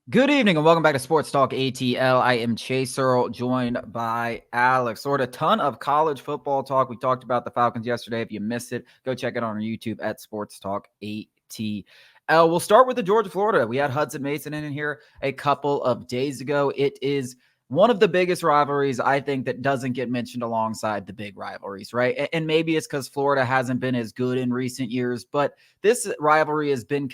Good evening and welcome back to Sports Talk ATL. I am Chase Earl, joined by Alex. Sort of ton of college football talk. We talked about the Falcons yesterday. If you missed it, go check it on our YouTube at Sports Talk ATL. We'll start with the Georgia-Florida. We had Hudson Mason in here a couple of days ago. It is one of the biggest rivalries, I think, that doesn't get mentioned alongside the big rivalries, right? And maybe it's because Florida hasn't been as good in recent years, but this rivalry has been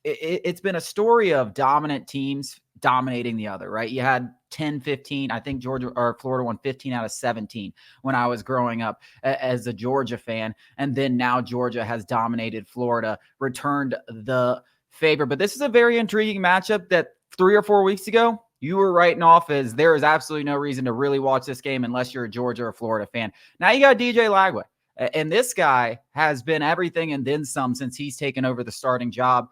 it's been a story of dominant teams dominating the other, right? You had 10-15. I think Georgia or Florida won 15 out of 17 when I was growing up as a Georgia fan. And then now Georgia has dominated Florida, returned the favor. But this is a very intriguing matchup that 3 or 4 weeks ago, you were writing off as there is absolutely no reason to really watch this game unless you're a Georgia or Florida fan. Now you got DJ Lagway. And this guy has been everything and then some since he's taken over the starting job.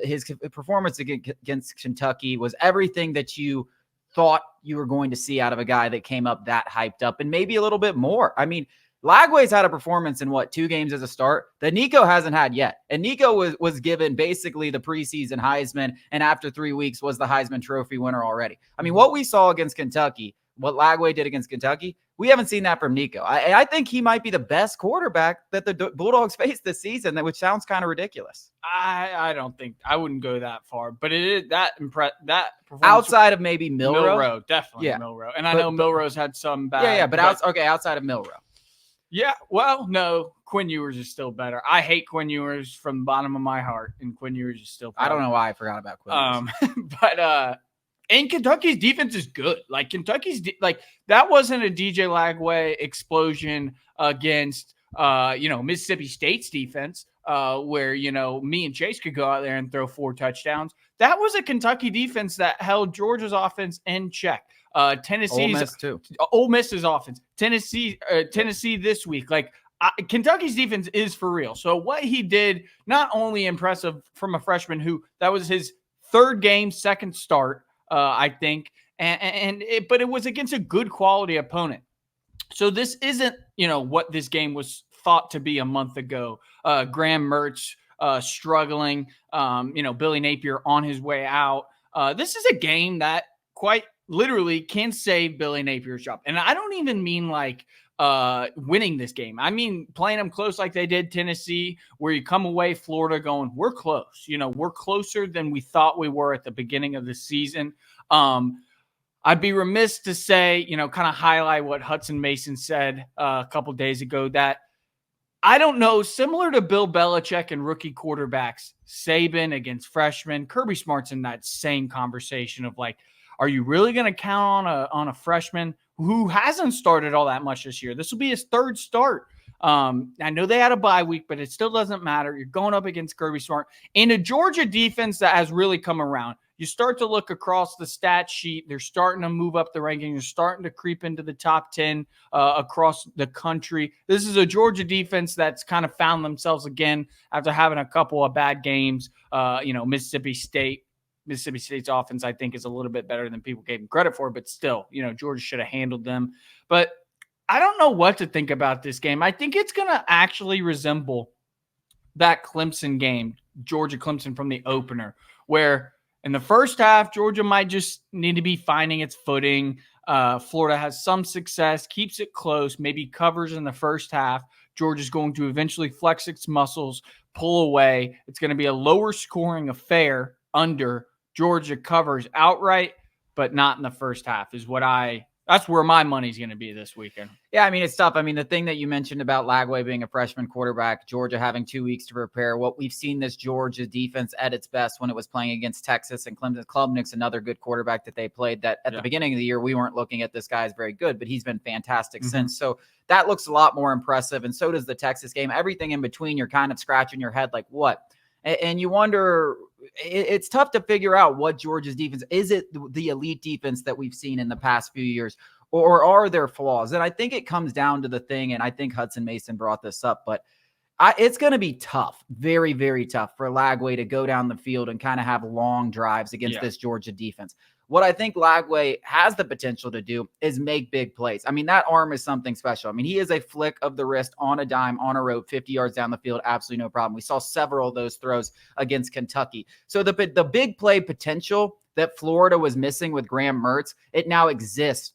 His performance against Kentucky was everything that you thought you were going to see out of a guy that came up that hyped up and maybe a little bit more. I mean, Lagway's had a performance in 2 games as a start that Nico hasn't had yet. And Nico was given basically the preseason Heisman, and after 3 weeks was the Heisman Trophy winner already. I mean, what we saw against Kentucky, what Lagway did against Kentucky, we haven't seen that from Nico. I think he might be the best quarterback that the Bulldogs faced this season, which sounds kind of ridiculous. I don't think I wouldn't go that far, but it is that performance outside of maybe Milroe, definitely Milroe, and I know Milroe's had some bad. But outside of Milroe. Yeah, well, no, Quinn Ewers is still better. I hate Quinn Ewers from the bottom of my heart, and Quinn Ewers is still better. I don't know why I forgot about Quinn Ewers. But and Kentucky's defense is good. Like that wasn't a DJ Lagway explosion against Mississippi State's defense where me and Chase could go out there and throw 4 touchdowns. That was a Kentucky defense that held Georgia's offense in check. Ole Miss's offense. Tennessee this week. Kentucky's defense is for real. So what he did, not only impressive from a freshman who that was his 3rd game, 2nd start. I think, but it was against a good quality opponent. So this isn't, what this game was thought to be a month ago. Graham Mertz struggling, Billy Napier on his way out. This is a game that quite literally can save Billy Napier's job. And I don't even mean winning this game. I mean, playing them close like they did Tennessee, where you come away Florida going, we're close. We're closer than we thought we were at the beginning of the season. I'd be remiss to say, kind of highlight what Hudson Mason said a couple days ago, that I don't know, similar to Bill Belichick and rookie quarterbacks, Saban against freshmen, Kirby Smart's in that same conversation of are you really going to count on a freshman who hasn't started all that much this year? This will be his 3rd start. I know they had a bye week, but it still doesn't matter. You're going up against Kirby Smart in a Georgia defense that has really come around. You start to look across the stat sheet. They're starting to move up the ranking. They're starting to creep into the top 10 across the country. This is a Georgia defense that's kind of found themselves again after having a couple of bad games. Mississippi State's offense, I think, is a little bit better than people gave them credit for, but still, Georgia should have handled them. But I don't know what to think about this game. I think it's going to actually resemble that Clemson game, Georgia-Clemson from the opener, where in the first half, Georgia might just need to be finding its footing. Florida has some success, keeps it close, maybe covers in the first half. Georgia's going to eventually flex its muscles, pull away. It's going to be a lower scoring affair under. Georgia covers outright, but not in the first half that's where my money's going to be this weekend. Yeah, I mean, it's tough. I mean, the thing that you mentioned about Lagway being a freshman quarterback, Georgia having 2 weeks to prepare, what we've seen this Georgia defense at its best when it was playing against Texas and Clemson. Klubnik's another good quarterback that they played that at the beginning of the year, we weren't looking at this guy as very good, but he's been fantastic since. So that looks a lot more impressive. And so does the Texas game. Everything in between, you're kind of scratching your head like, what? And you wonder, it's tough to figure out what Georgia's defense is. It the elite defense that we've seen in the past few years, or are there flaws? And I think it comes down to the thing, and I think Hudson Mason brought this up, but it's going to be tough, very, very tough for Lagway to go down the field and kind of have long drives against this Georgia defense. What I think Lagway has the potential to do is make big plays. I mean, that arm is something special. I mean, he is a flick of the wrist on a dime, on a rope, 50 yards down the field. Absolutely no problem. We saw several of those throws against Kentucky. So the big play potential that Florida was missing with Graham Mertz, it now exists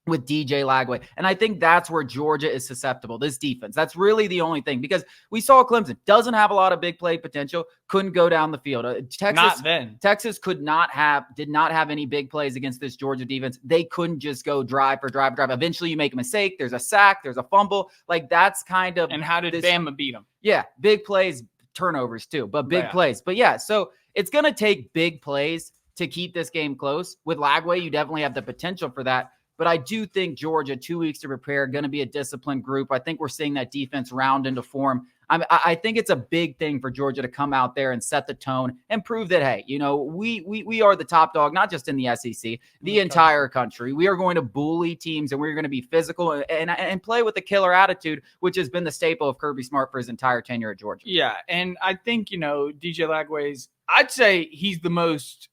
with DJ Lagway. And I think that's where Georgia is susceptible, this defense. That's really the only thing, because we saw Clemson doesn't have a lot of big play potential, couldn't go down the field. Texas did not have any big plays against this Georgia defense. They couldn't just go drive for drive. Eventually you make a mistake, there's a sack, there's a fumble. Like, that's kind of. And how did Bama beat them? Yeah, big plays, turnovers too, but big plays. But yeah, so it's going to take big plays to keep this game close. With Lagway, you definitely have the potential for that. But I do think Georgia, 2 weeks to prepare, going to be a disciplined group. I think we're seeing that defense round into form. I think it's a big thing for Georgia to come out there and set the tone and prove that, hey, we are the top dog, not just in the SEC, the entire country. We are going to bully teams, and we're going to be physical and play with a killer attitude, which has been the staple of Kirby Smart for his entire tenure at Georgia. Yeah, and I think, DJ Lagway's, I'd say he's the most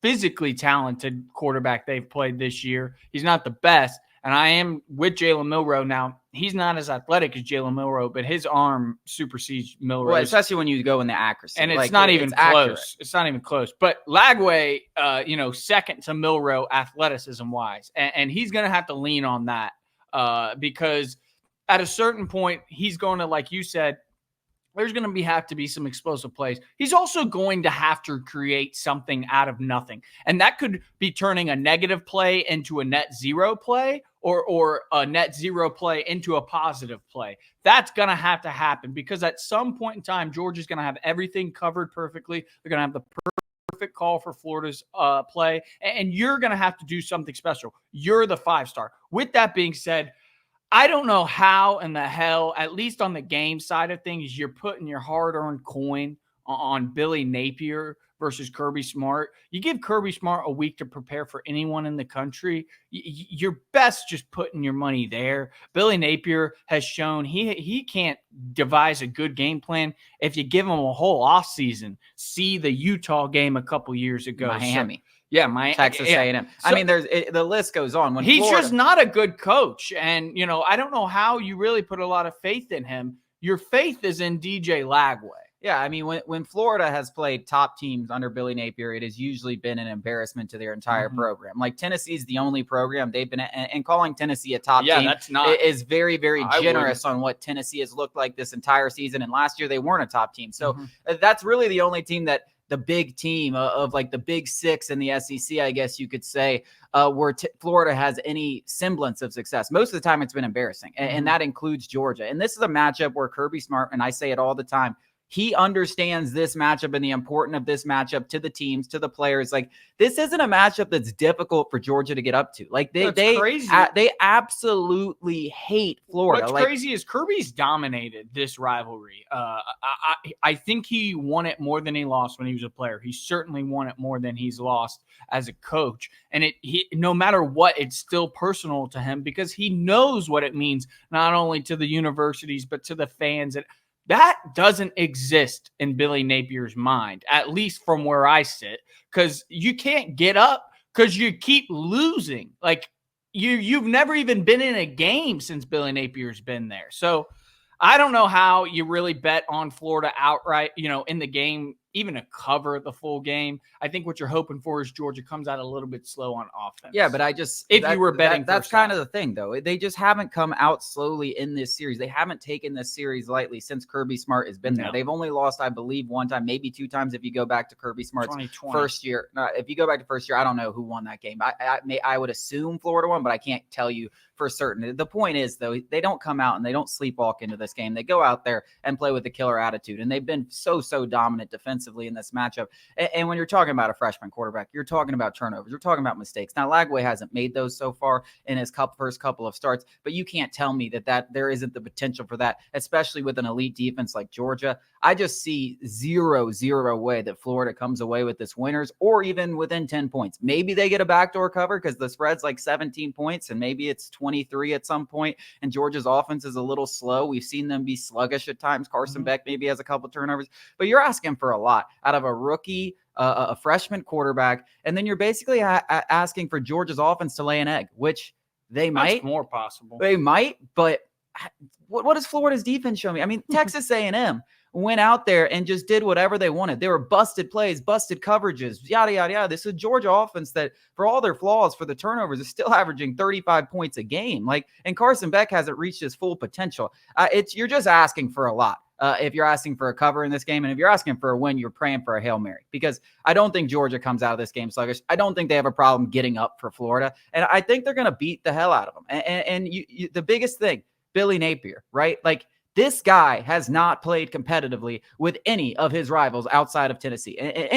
physically talented quarterback they've played this year. He's not the best, and I am with Jalen Milroe now. He's not as athletic as Jalen Milroe, but his arm supersedes Milroe. Well, especially when you go in the accuracy. And it's not even close. Accurate. It's not even close. But Lagway, second to Milroe athleticism-wise, and he's going to have to lean on that because at a certain point, he's going to, like you said, there's going to have to be some explosive plays. He's also going to have to create something out of nothing. And that could be turning a negative play into a net zero play or a net zero play into a positive play. That's going to have to happen because at some point in time, Georgia's going to have everything covered perfectly. They're going to have the perfect call for Florida's play. And you're going to have to do something special. You're the 5-star. With that being said, I don't know how in the hell, at least on the game side of things, you're putting your hard-earned coin on Billy Napier versus Kirby Smart. You give Kirby Smart a week to prepare for anyone in the country, you're best just putting your money there. Billy Napier has shown he can't devise a good game plan if you give him a whole offseason. See the Utah game a couple years ago. Miami. So, yeah, Texas A&M. So, I mean, the list goes on. When he's just not a good coach, and I don't know how you really put a lot of faith in him. Your faith is in DJ Lagway. Yeah, I mean, when Florida has played top teams under Billy Napier, it has usually been an embarrassment to their entire program. Like, Tennessee's the only program they've been at, and calling Tennessee a top team is very, very generous on what Tennessee has looked like this entire season. And last year they weren't a top team. So that's really the only team that the big team of like the big six in the SEC, I guess you could say, where Florida has any semblance of success. Most of the time it's been embarrassing, and that includes Georgia. And this is a matchup where Kirby Smart, and I say it all the time, he understands this matchup and the importance of this matchup to the teams, to the players. Like, this isn't a matchup that's difficult for Georgia to get up to. Like, they absolutely hate Florida. What's crazy is Kirby's dominated this rivalry. I think he won it more than he lost when he was a player. He certainly won it more than he's lost as a coach. And no matter what, it's still personal to him because he knows what it means, not only to the universities, but to the fans. And that doesn't exist in Billy Napier's mind, at least from where I sit, because you can't get up because you keep losing. Like, you've never even been in a game since Billy Napier's been there. So I don't know how you really bet on Florida outright, in the game, even to cover the full game. I think what you're hoping for is Georgia comes out a little bit slow on offense. Yeah, but you were betting, that's kind of the thing, though. They just haven't come out slowly in this series. They haven't taken this series lightly since Kirby Smart has been there. They've only lost, I believe, one time, maybe two times if you go back to Kirby Smart's first year. If you go back to first year, I don't know who won that game. I would assume Florida won, but I can't tell you for certain. The point is, though, they don't come out and they don't sleepwalk into this game. They go out there and play with a killer attitude, and they've been so dominant defensively in this matchup. And when you're talking about a freshman quarterback, you're talking about turnovers. You're talking about mistakes. Now, Lagway hasn't made those so far in his first couple of starts, but you can't tell me that there isn't the potential for that, especially with an elite defense like Georgia. I just see zero way that Florida comes away with this winners or even within 10 points. Maybe they get a backdoor cover because the spread's like 17 points and maybe it's 23 at some point, and Georgia's offense is a little slow. We've seen them be sluggish at times. Carson Beck maybe has a couple turnovers, but you're asking for a lot. lot out of a rookie, a freshman quarterback, and then you're basically asking for Georgia's offense to lay an egg, which they might. That's more possible. They might, but what does Florida's defense show me? I mean, Texas A&M went out there and just did whatever they wanted. They were busted plays, busted coverages, yada, yada, yada. This is a Georgia offense that, for all their flaws, for the turnovers, is still averaging 35 points a game. And Carson Beck hasn't reached his full potential. You're just asking for a lot. If you're asking for a cover in this game, and if you're asking for a win, you're praying for a Hail Mary, because I don't think Georgia comes out of this game sluggish. I don't think they have a problem getting up for Florida, and I think they're going to beat the hell out of them. And the biggest thing, Billy Napier, right? This guy has not played competitively with any of his rivals outside of Tennessee. And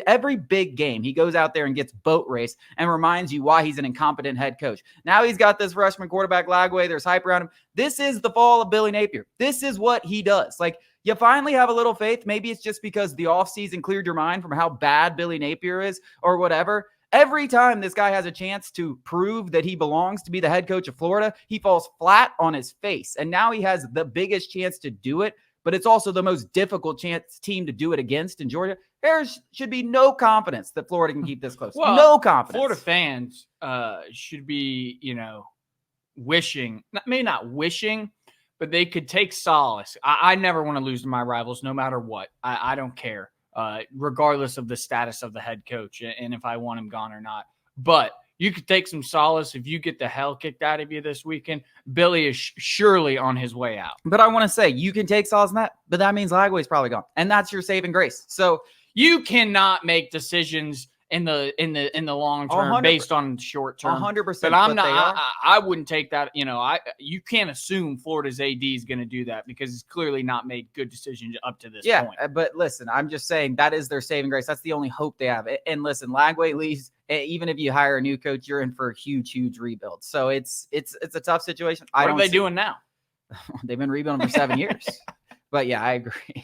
every big game, he goes out there and gets boat raced and reminds you why he's an incompetent head coach. Now he's got this freshman quarterback, Lagway. There's hype around him. This is the fall of Billy Napier. This is what he does. You finally have a little faith. Maybe it's just because the offseason cleared your mind from how bad Billy Napier is or whatever. Every time this guy has a chance to prove that he belongs to be the head coach of Florida, he falls flat on his face. And now he has the biggest chance to do it, but it's also the most difficult team to do it against in Georgia. There should be no confidence that Florida can keep this close. Well, no confidence. Florida fans should be, wishing, maybe not wishing, but they could take solace. I never want to lose to my rivals, no matter what. I don't care. Regardless of the status of the head coach and if I want him gone or not. But you could take some solace if you get the hell kicked out of you this weekend. Billy is surely on his way out. But I want to say, you can take solace in that, but that means Lagway's probably gone. And that's your saving grace. So you cannot make decisions in the long term based on short term. 100%. But I'm not. I wouldn't take that. You can't assume Florida's AD is going to do that, because it's clearly not made good decisions up to this point. Yeah, but listen, I'm just saying that is their saving grace. That's the only hope they have. And listen, Lagway leaves. Even if you hire a new coach, you're in for a huge rebuild. So it's a tough situation. What are they doing now? They've been rebuilding for 7 years. But yeah, I agree.